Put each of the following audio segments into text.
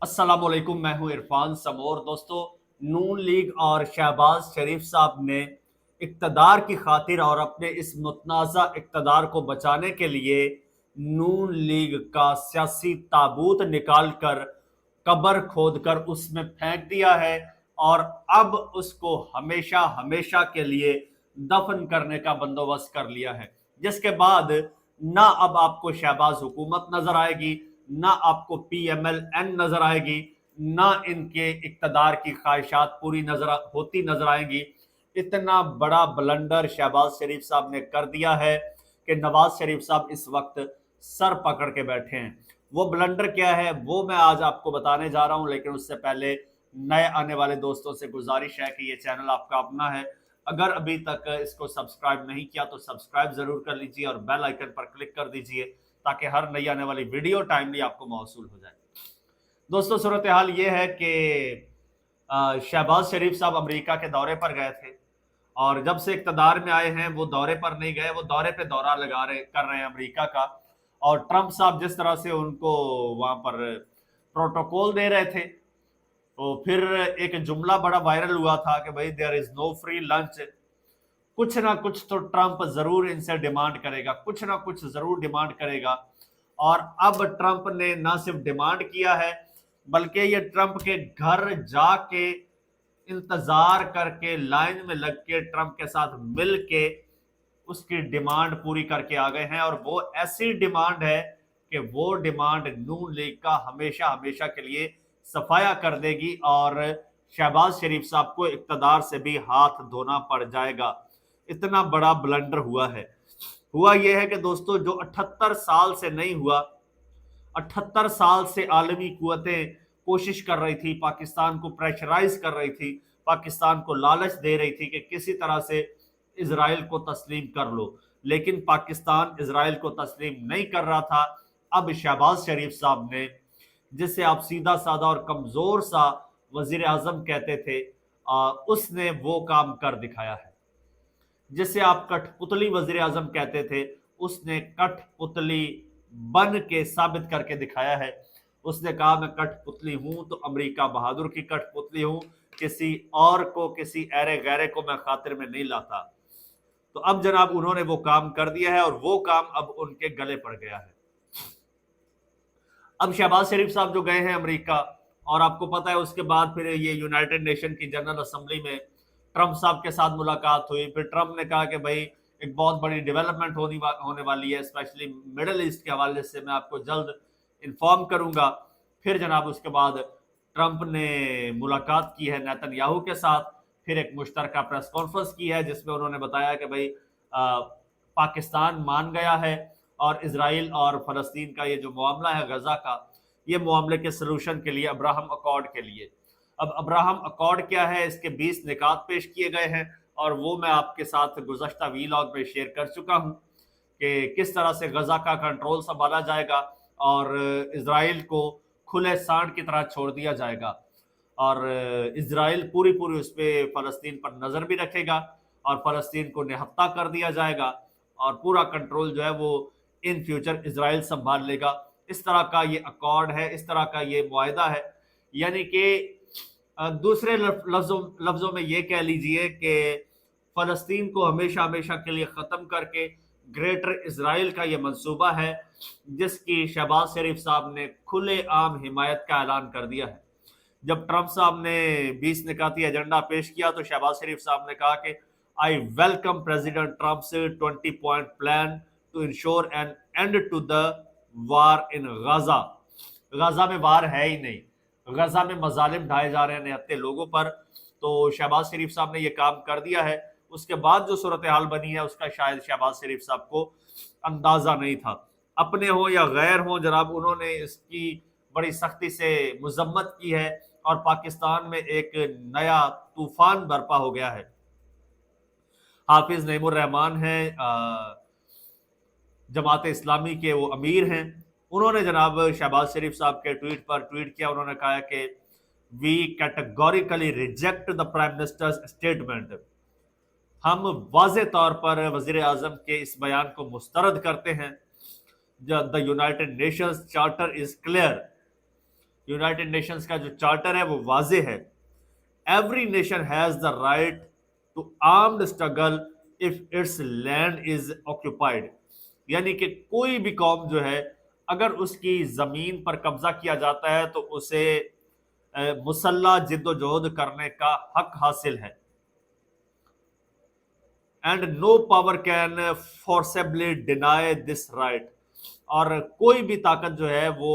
अस्सलाम वालेकुम, मैं हूं इरफान समोर। दोस्तों, नून लीग और शहबाज शरीफ साहब ने इक़्तिदार की खातिर और अपने इस मुतनाज़ा इक़्तिदार को बचाने के लिए नून लीग का सियासी ताबूत निकाल कर कब्र खोद कर उसमें फेंक दिया है और अब उसको हमेशा हमेशा के लिए दफन करने का बंदोबस्त कर लिया है। जिसके बाद ना अब आपको शहबाज हुकूमत नजर आएगी, ना आपको PMLN नजर आएगी, ना इनके इक़्तिदार की ख्वाहिशात पूरी होती नजर आएंगी। इतना बड़ा ब्लंडर शहबाज शरीफ साहब ने कर दिया है कि नवाज शरीफ साहब इस वक्त सर पकड़ के बैठे हैं। वो ब्लंडर क्या है वो मैं आज आपको बताने जा रहा हूं, लेकिन उससे पहले नए आने वाले दोस्तों से गुजारिश है कि ये चैनल आपका अपना है। अगर अभी तक इसको सब्सक्राइब नहीं किया तो सब्सक्राइब जरूर कर लीजिए और बेल आइकन पर क्लिक कर दीजिए ताकि हर नई आने वाली वीडियो टाइमली आपको मौसूल हो जाए। दोस्तों, सूरत हाल ये है कि शहबाज शरीफ साहब अमेरिका के दौरे पर गए थे और जब से इक़्तिदार में आए हैं वो दौरे पर नहीं गए, वो दौरे पे दौरा कर रहे हैं अमेरिका का। और ट्रंप साहब जिस तरह से उनको वहां पर प्रोटोकॉल दे रहे थे, तो फिर एक जुमला बड़ा वायरल हुआ था कि भाई there is no free lunch. कुछ ना कुछ तो ट्रंप जरूर इनसे डिमांड करेगा, कुछ ना कुछ जरूर डिमांड करेगा। और अब ट्रंप ने ना सिर्फ डिमांड किया है बल्कि ये ट्रंप के घर जाके इंतजार करके लाइन में लग के ट्रंप के साथ मिल के उसकी डिमांड पूरी करके आ गए हैं। और वो ऐसी डिमांड है कि वो डिमांड नून लीग का हमेशा हमेशा के लिए सफाया कर देगी और शहबाज शरीफ साहब को इक़्तिदार से भी हाथ धोना पड़ जाएगा। इतना बड़ा ब्लंडर हुआ यह है कि दोस्तों, जो 78 साल से नहीं हुआ, 78 साल से आलमी कुव्वतें कोशिश कर रही थी, पाकिस्तान को प्रेशराइज कर रही थी, पाकिस्तान को लालच दे रही थी कि किसी तरह से इजराइल को तस्लीम कर लो, लेकिन पाकिस्तान इजराइल को तस्लीम नहीं कर रहा था। अब शहबाज शरीफ साहब ने, जिसे आप सीधा साधा और कमजोर सा वजीर आजम कहते थे, उसने वो काम कर दिखाया है। जिसे आप कठपुतली वजीर आजम कहते थे, उसने कठपुतली बन के साबित करके दिखाया है। उसने कहा मैं कठपुतली हूं तो अमेरिका बहादुर की कठपुतली हूं, किसी और को, किसी ऐरे गैरे को मैं खातिर में नहीं लाता। तो अब जनाब उन्होंने वो काम कर दिया है और वो काम अब उनके गले पड़ गया है। अब शहबाज शरीफ साहब जो गए हैं अमेरिका, और आपको पता है उसके बाद फिर ये यूनाइटेड नेशन की जनरल असेंबली में ट्रंप साहब के साथ मुलाकात हुई। फिर ट्रंप ने कहा कि भाई एक बहुत बड़ी डेवलपमेंट होने वाली है, स्पेशली मिडल ईस्ट के हवाले से, मैं आपको जल्द इन्फॉर्म करूंगा। फिर जनाब उसके बाद ट्रंप ने मुलाकात की है नेतन्याहू के साथ, फिर एक मुश्तरका प्रेस कॉन्फ्रेंस की है जिसमें उन्होंने बताया कि भाई पाकिस्तान मान गया है और इजराइल और फलस्तीन का ये जो मामला है गजा का, ये मामले के सलूशन के लिए अब्राहम अकॉर्ड के लिए। अब अब्राहम अकॉर्ड क्या है, इसके 20 निकात पेश किए गए हैं और वो मैं आपके साथ गुज़श्ता वीलॉग में शेयर कर चुका हूं कि किस तरह से गजा का कंट्रोल संभाला जाएगा और इजराइल को खुले सांड की तरह छोड़ दिया जाएगा और इजराइल पूरी पूरी उस पर फलस्तीन पर नजर भी रखेगा और फलस्तीन को निहत्ता कर दिया जाएगा और पूरा कंट्रोल जो है वो इन फ्यूचर इजराइल संभाल लेगा। इस तरह का ये अकॉर्ड है, इस तरह का ये मुआहदा है। यानी कि दूसरे लफ्जों में ये कह लीजिए कि फलस्तीन को हमेशा हमेशा के लिए ख़त्म करके ग्रेटर इजराइल का ये मंसूबा है जिसकी शहबाज शरीफ साहब ने खुले आम हिमायत का ऐलान कर दिया है। जब ट्रंप साहब ने 20 निकाती एजेंडा पेश किया तो शहबाज शरीफ साहब ने कहा कि I welcome president Trump's 20 point plan to ensure an end to the war in Gaza. Gaza में वार है ही नहीं, गजा में मजालिम ढाए जा रहे हैं निहत्ते लोगों पर। तो शहबाज शरीफ साहब ने ये काम कर दिया है। उसके बाद जो सूरत हाल बनी है उसका शायद शहबाज शरीफ साहब को अंदाजा नहीं था। अपने हो या गैर हो जनाब, उन्होंने इसकी बड़ी सख्ती से मजम्मत की है और पाकिस्तान में एक नया तूफान बर्पा हो गया है। हाफिज नईमुर रहमान हैं, जमात इस्लामी के वो अमीर हैं, उन्होंने जनाब शहबाज शरीफ साहब के ट्वीट पर ट्वीट किया। उन्होंने कहा कि we categorically reject the prime minister's statement. हम वाज़े तौर पर वजीर आजम के इस बयान को मुस्तरद करते हैं। The United Nations charter is clear United Nations کا جو چارٹر ہے وہ واضح ہے. Every nation has the right to armed struggle if its land is occupied. یعنی کہ کوئی بھی قوم جو ہے اگر اس کی زمین پر قبضہ کیا جاتا ہے تو اسے مسلح جد و جہد کرنے کا حق حاصل ہے. And no power can forcibly deny this right. اور کوئی بھی طاقت جو ہے وہ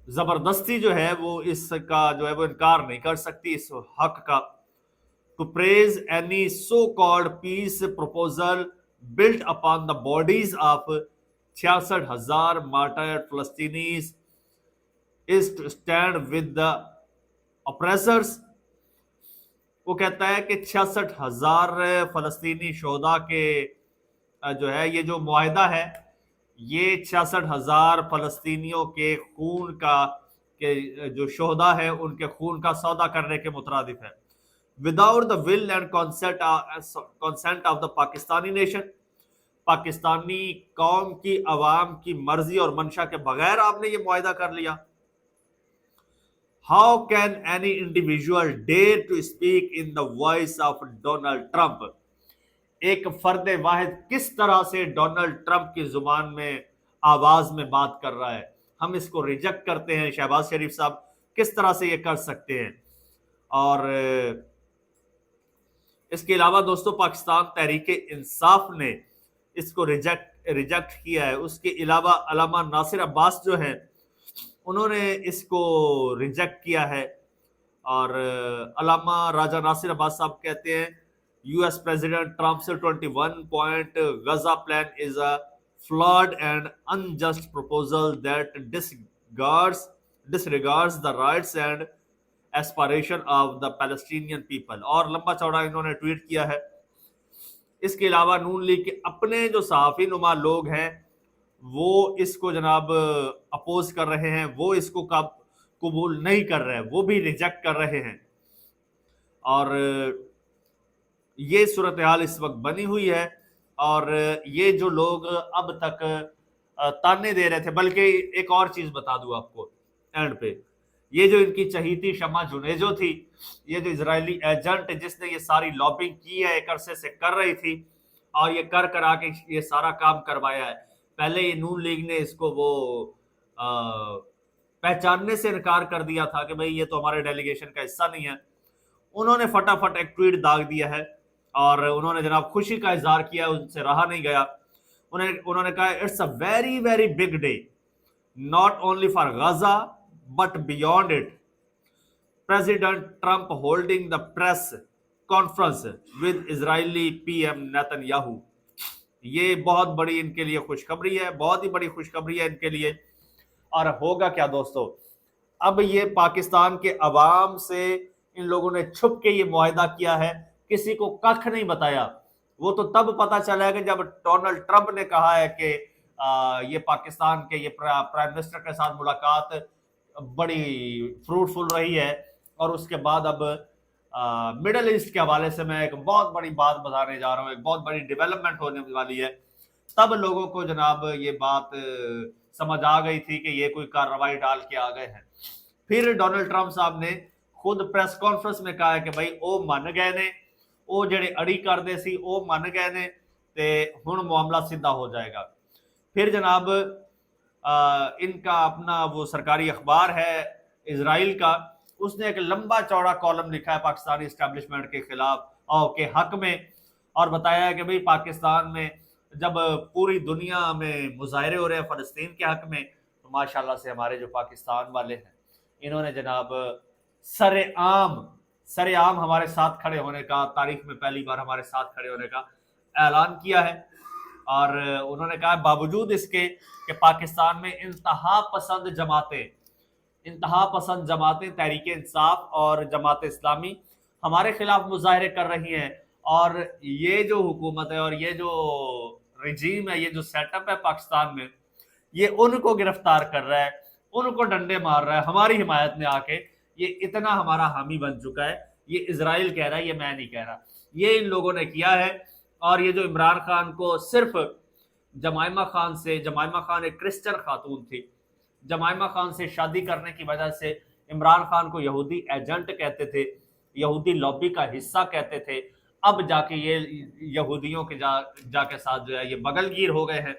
زبردستی جو ہے وہ اس کا جو ہے وہ انکار نہیں کر سکتی اس حق کا. To praise any so called peace proposal built upon the bodies of 66,000 martyred فلسطینیز is to stand with the oppressors. وہ کہتا ہے کہ 66,000 فلسطینی شہداء کے جو ہے یہ جو معاہدہ ہے یہ 66,000 فلسطینیوں کے خون کا جو شہداء ہے ان کے خون کا سودا کرنے کے مترادف ہے. Without the will and consent of the Pakistani nation. Pakistani قوم کی عوام کی مرضی اور منشا کے بغیر آپ نے یہ معاہدہ کر لیا. How can any individual dare to speak in the voice of Donald Trump? ایک فرد واحد کس طرح سے ڈونلڈ ٹرمپ کی زبان میں آواز میں بات کر رہا ہے. ہم اس کو ریجیکٹ کرتے ہیں. شہباز شریف صاحب کس طرح سے یہ کر سکتے ہیں. اور اس کے علاوہ دوستو پاکستان تحریک انصاف نے اس کو ریجیکٹ کیا ہے. اس کے علاوہ علامہ ناصر عباس جو ہیں انہوں نے اس کو ریجیکٹ کیا ہے. اور علامہ راجہ ناصر عباس صاحب کہتے ہیں U S president Trump's 21-point Gaza plan is a flawed and unjust proposal that disregards the rights and aspiration of the Palestinian people. اور لمبا چوڑا انہوں نے ٹویٹ کیا ہے. اس کے علاوہ نون لیگ کے اپنے جو صحافی نما لوگ ہیں وہ اس کو جناب اپوز کر رہے ہیں. وہ اس کو قبول نہیں کر رہے ہیں. وہ بھی ریجیکٹ کر رہے ہیں. اور یہ صورتحال اس وقت بنی ہوئی ہے. اور یہ جو لوگ اب تک تانے دے رہے تھے, بلکہ ایک اور چیز بتا دوں آپ کو اینڈ پہ, یہ جو ان کی چہیتی شمع جنیجو تھی, یہ جو اسرائیلی ایجنٹ جس نے یہ ساری لابنگ کی ہے ایک عرصے سے کر رہی تھی اور یہ کر آ کے یہ سارا کام کروایا ہے. پہلے یہ نون لیگ نے اس کو وہ پہچاننے سے انکار کر دیا تھا کہ بھئی یہ تو ہمارے ڈیلیگیشن کا حصہ نہیں ہے. انہوں نے فٹافٹ ایک ٹویٹ داغ دیا ہے اور انہوں نے جناب خوشی کا اظہار کیا, ان سے رہا نہیں گیا. انہوں نے کہا it's a very very big day not only for Gaza but beyond it. President Trump holding the press conference with Israeli PM Netanyahu. یہ بہت بڑی ان کے لیے خوشخبری ہے, بہت ہی بڑی خوشخبری ہے ان کے لیے. اور ہوگا کیا دوستو, اب یہ پاکستان کے عوام سے ان لوگوں نے چھپ کے یہ معاہدہ کیا ہے, کسی کو ککھ نہیں بتایا. وہ تو تب پتا چلا کہ جب ڈونلڈ ٹرمپ نے کہا ہے کہ یہ پاکستان کے یہ پرائم منسٹر کے ساتھ ملاقات بڑی فروٹفل رہی ہے. اور اس کے بعد اب مڈل ایسٹ کے حوالے سے میں ایک بہت بڑی بات بتانے جا رہا ہوں, ایک بہت بڑی ڈیولپمنٹ ہونے والی ہے. تب لوگوں کو جناب یہ بات سمجھ آ گئی تھی کہ یہ کوئی کارروائی ڈال کے آ گئے ہیں. پھر ڈونلڈ ٹرمپ صاحب نے خود پریس کانفرنس میں کہا ہے کہ بھائی او من گئے نے, او جڑے اڑی کر دے سی او من گئے نے تے ہن معاملہ سیدھا ہو جائے گا. پھر جناب ان کا اپنا وہ سرکاری اخبار ہے اسرائیل کا, اس نے ایک لمبا چوڑا کالم لکھا ہے پاکستانی اسٹیبلشمنٹ کے خلاف اور کے حق میں, اور بتایا ہے کہ بھئی پاکستان میں جب پوری دنیا میں مظاہرے ہو رہے ہیں فلسطین کے حق میں, تو ماشاءاللہ سے ہمارے جو پاکستان والے ہیں انہوں نے جناب سر عام ہمارے ساتھ کھڑے ہونے کا, تاریخ میں پہلی بار ہمارے ساتھ کھڑے ہونے کا اعلان کیا ہے. اور انہوں نے کہا باوجود اس کے کہ پاکستان میں انتہا پسند جماعتیں تحریک انصاف اور جماعت اسلامی ہمارے خلاف مظاہرے کر رہی ہیں, اور یہ جو حکومت ہے اور یہ جو رجیم ہے, یہ جو سیٹ اپ ہے پاکستان میں, یہ ان کو گرفتار کر رہا ہے, ان کو ڈنڈے مار رہا ہے ہماری حمایت میں آ کے. یہ اتنا ہمارا حامی بن چکا ہے. یہ اسرائیل کہہ رہا ہے, یہ میں نہیں کہہ رہا, یہ ان لوگوں نے کیا ہے. اور یہ جو عمران خان کو صرف جمائمہ خان ایک کرسچن خاتون تھی, जमाइमा खान से शादी करने की वजह से इमरान खान को यहूदी एजेंट कहते थे, यहूदी लॉबी का हिस्सा कहते थे। अब जाके ये यहूदियों के जाके साथ जो है ये बगलगीर हो गए हैं।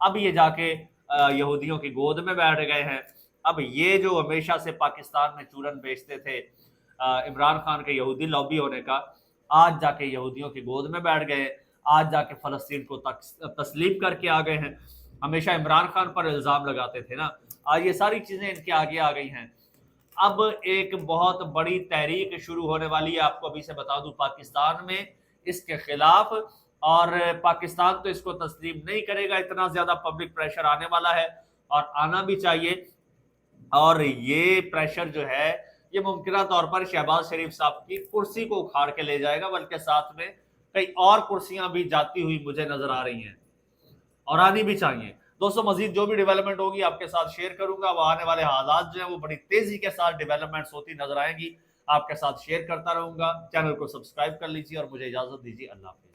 अब ये जाके यहूदियों की गोद में बैठ गए हैं। अब ये जो हमेशा से पाकिस्तान में चूरन बेचते थे इमरान खान के यहूदी लॉबी होने का, आज जाके यहूदियों की गोद में बैठ गए, आज जाके फ़लस्तीन को तस्लीम करके आ गए हैं। हमेशा इमरान खान पर इल्ज़ाम लगाते थे ना, आज ये सारी चीज़ें इनके आगे आ गई हैं। अब एक बहुत बड़ी तहरीक शुरू होने वाली है, आपको अभी से बता दूं, पाकिस्तान में इसके खिलाफ। और पाकिस्तान तो इसको तस्लीम नहीं करेगा, इतना ज़्यादा पब्लिक प्रेशर आने वाला है और आना भी चाहिए। और ये प्रेशर जो है ये मुमकिन तौर पर शहबाज शरीफ साहब की कुर्सी को उखाड़ के ले जाएगा, बल्कि साथ में कई और कुर्सियां भी जाती हुई मुझे नजर आ रही हैं और आनी भी चाहिए। दोस्तों मजीद जो भी डेवलपमेंट होगी आपके साथ शेयर करूंगा। वो आने वाले हालात जो है वो बड़ी तेजी के साथ डेवलपमेंट्स होती नजर आएंगी, आपके साथ शेयर करता रहूंगा। चैनल को सब्सक्राइब कर लीजिए और मुझे इजाजत दीजिए। अल्लाह हाफिज।